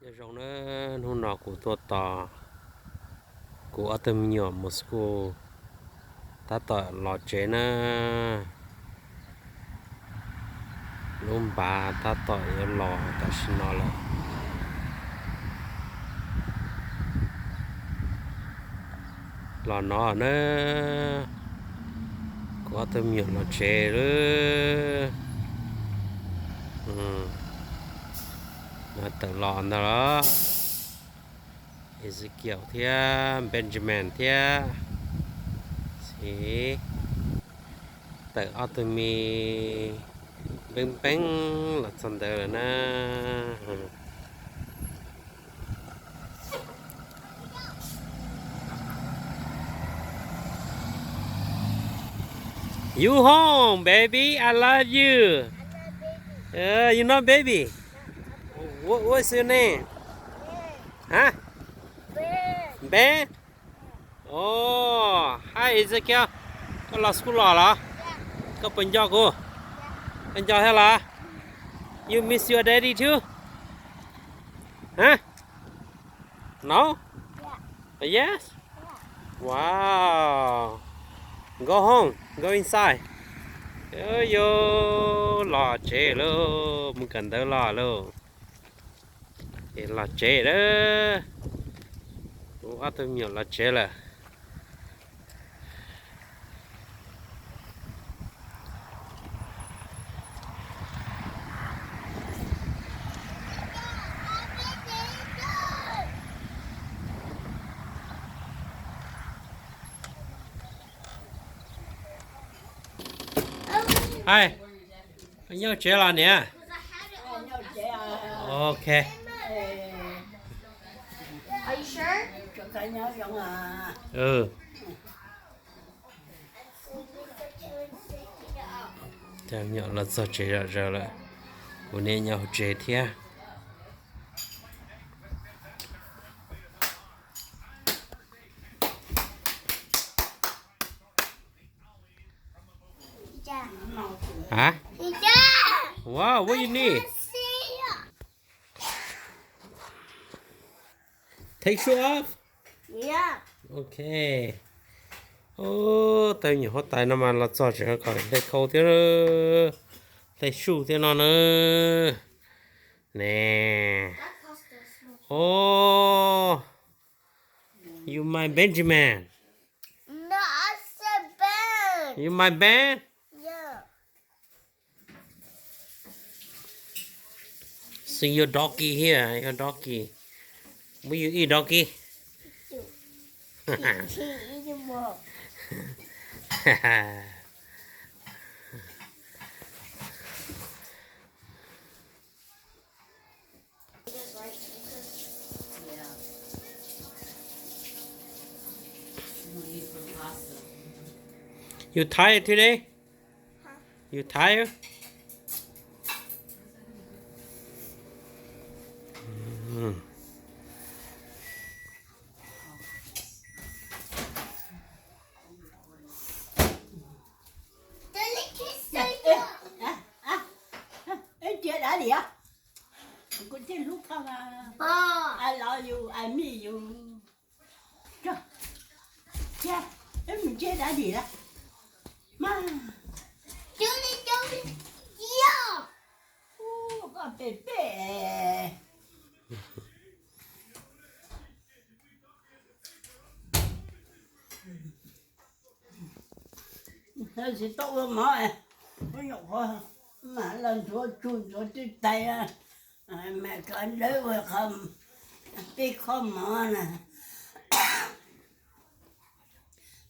giờ rong nó nọ của tôi tỏ của tầm nhỏ một số ta tỏ lọ chế na luôn bà ta tỏ lọ ta xin nó là lọ nó nữa của tầm nhỏ lọ chế nữa nó tự lọ đó Ezekiel thia Benjamin thia thì tự automi beng beng là xong đời na you home baby I love you you know baby what's your name huh Ben oh hi Ezekiel có là school là có bên cho cô bên cho hay là you miss your daddy too huh no yes wow go home go inside yo lò chế luôn mình cần tới lò luôn thì lò chế đó quá tôi nhiều lò chế là hai anh nhớ chế là nè ok Are you sure? ừ theo nhỏ là sao chế ra là của nên nhau chế thia hả wow what you need take shoe off Yeah. okay ô tay nhỏ hót tay nó mà là sao chế khỏi đây khâu thế nữa tay shoe thế nó nữa nè oh you my Benjamin No, I said Ben. you my Ben Yeah. see your doggy here your doggy will you eat doggy She eating more. You tired today? Huh? You tired? Chưa đã đi á? Cô chơi lúc không à? I love you, I miss you. Trời, cha, em mình chơi đã đi đó. Mà, Julie. Yeah. con bể bể. Thôi thì tốt lắm hỏi. Có nhục thôi. Mà lần chúa chun chúa tích tay á. Mẹ có anh đấy vừa không. Tí không mở nè.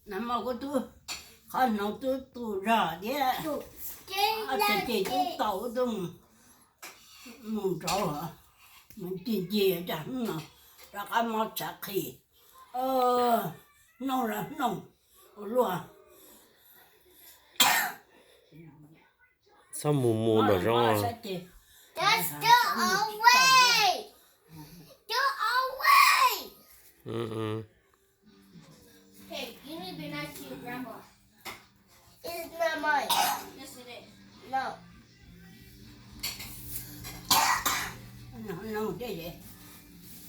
Nằm mà có tôi. Con nó tôi tù rõ đi á. Ở chị tôi tẩu tôi. Mùng trâu hả? Mình chỉ gì chẳng nó. Ra cái mọt sạc khí. Nông là nông. Luôn. Sao mù rồi rồi That's still away. Still away. Hey, you need to be nice to your grandma. It's not mine. Yes, it is. No. Nó thế vậy.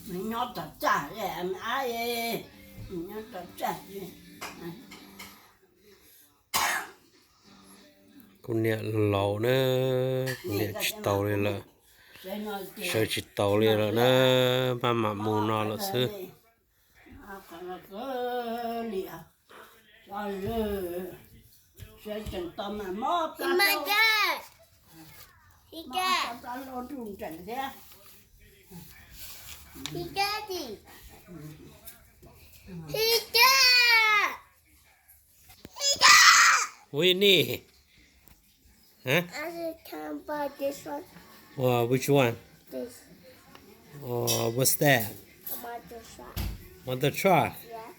mình nhót thật chả em ai ấy mình nhót thật chả gì กูเนี่ยเหล่าเนอะกูเนี่ยจิตเตาเลยละ sẽ nói เชื่อจิตเตาเลยละนะมาหมามูนอละซื้อ còn là cơ lìa rồi sẽ chẳng tâm mà mót ra My đâu dad. He mót got. ra lo trùng chẳng thế He got it. He got. He got. วินี่ฮะ I just can't buy this one. which one This. what's that About this one. mother truck Yeah.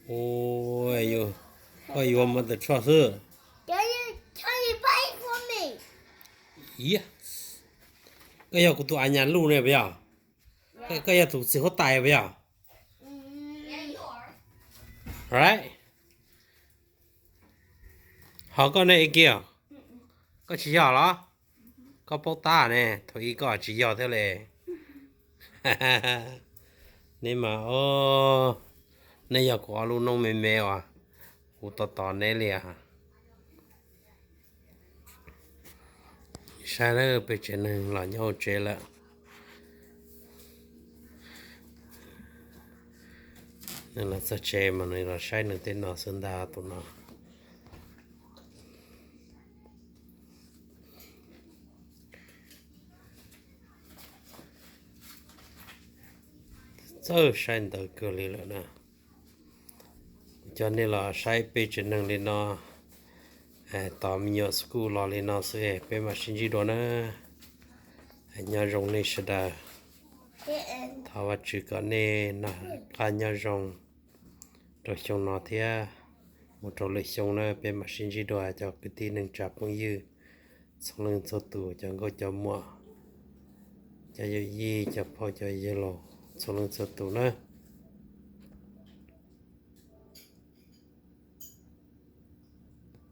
โอ้ยอยู่ก็อยู่ว่า mother truck ซื้อ Can you buy it for me? 咦ก็อยากกูตัวอันยันลูกเนี่ยไปอ่ะก็อยากถูกเสียเขาตายไปอ่ะ Yeah, you are. right 好个那一个ก็chỉ要了ก็包大呢头一个只要的嘞你嘛哦你要过路弄妹妹哇我到到那里啊晒了被这能老鸟追了那了这这嘛那了晒能电脑生大多呢这山都隔离了呢，cho nên là sai bị chuyện năng lên nó, tao mình nhớ school lo lên nó sẽ bị mà sinh gì đó nữa, nhà rong này sẽ đã, thao vật chữ cái này na cả nhà rong, rồi xong nó thì một trò lịch xong nữa bị mà sinh gì đó cho cái tin năng chập cũng như, xong lên số tuổi cho có cho mua, cho gì cho phô cho gì lo. Xong lên số tuổi nữa